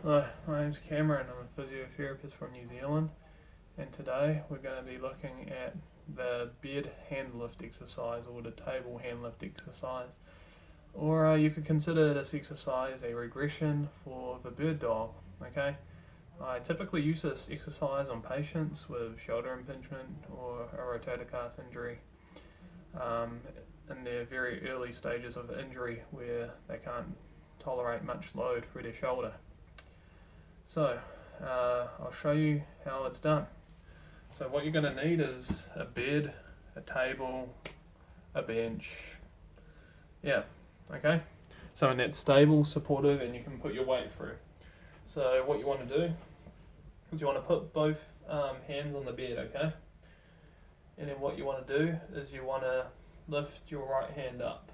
Hello, my name's Cameron. I'm a physiotherapist from New Zealand, and today we're going to be looking at the bed hand lift exercise, or the table hand lift exercise, or you could consider this exercise a regression for the bird dog. Okay, I typically use this exercise on patients with shoulder impingement or a rotator cuff injury in their very early stages of injury where they can't tolerate much load through their shoulder. So, I'll show you how it's done. So what you're going to need is a bed, a table, a bench. Yeah, okay? So that's stable, supportive, and you can put your weight through. So what you want to do is you want to put both hands on the bed, okay? And then what you want to do is you want to lift your right hand up.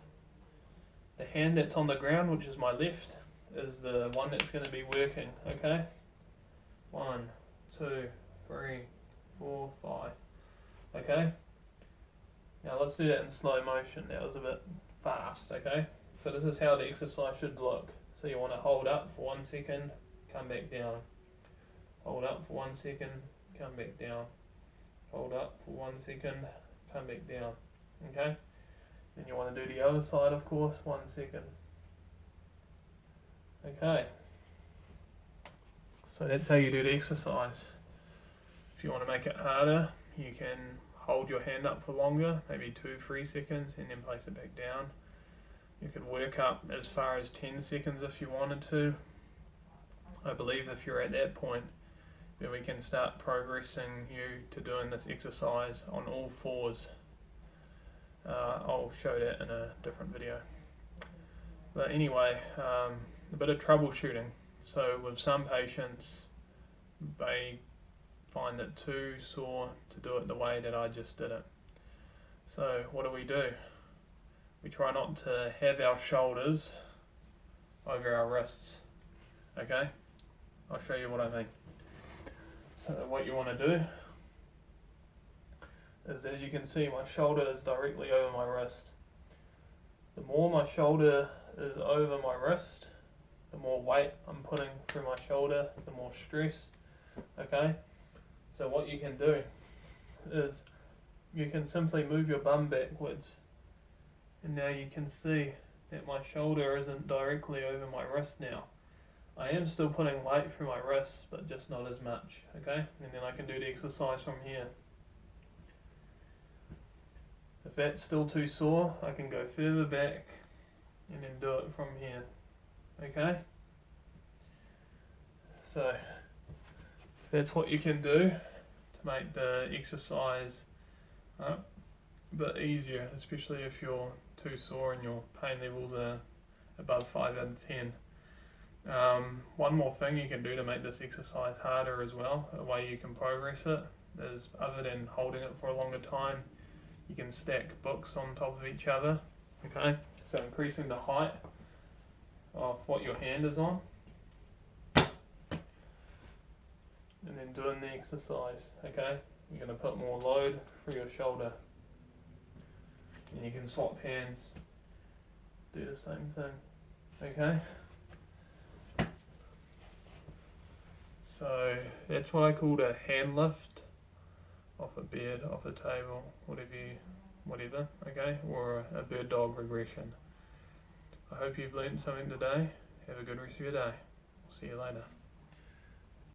The hand that's on the ground, which is my left, is the one that's going to be working, okay? 1, 2, 3, 4, 5. Okay? Now let's do that in slow motion. That was a bit fast, okay? So this is how the exercise should look. So you want to hold up for 1 second, come back down. Hold up for 1 second, come back down. Hold up for 1 second, come back down. Okay? Then you want to do the other side, of course, 1 second. Okay. So that's how you do the exercise. If you want to make it harder, you can hold your hand up for longer, maybe 2-3 seconds, and then place it back down. You could work up as far as 10 seconds if you wanted to. I believe if you're at that point, then we can start progressing you to doing this exercise on all fours. I'll show that in a different video. But anyway, a bit of troubleshooting. So with some patients, they find it too sore to do it the way that I just did it. So what do? We try not to have our shoulders over our wrists. Okay? I'll show you what I mean. So what you want to do is, as you can see, my shoulder is directly over my wrist. The more my shoulder is over my wrist, the more weight I'm putting through my shoulder, the more stress. Okay? So what you can do is you can simply move your bum backwards, and now you can see that my shoulder isn't directly over my wrist now. I am still putting weight through my wrist, but just not as much. Okay? And then I can do the exercise from here. If that's still too sore, I can go further back and then do it from here. Okay? So that's what you can do to make the exercise a bit easier, especially if you're too sore and your pain levels are above 5 out of 10. One more thing you can do to make this exercise harder as well, a way you can progress it, is other than holding it for a longer time, you can stack books on top of each other. Okay, so increasing the height of what your hand is on, and then doing the exercise. Okay, you're going to put more load through your shoulder, and you can swap hands, do the same thing. Okay, so that's what I call a hand lift off a bed, off a table, whatever, okay, or a bird dog regression. I hope you've learned something today. Have a good rest of your day. I'll see you later.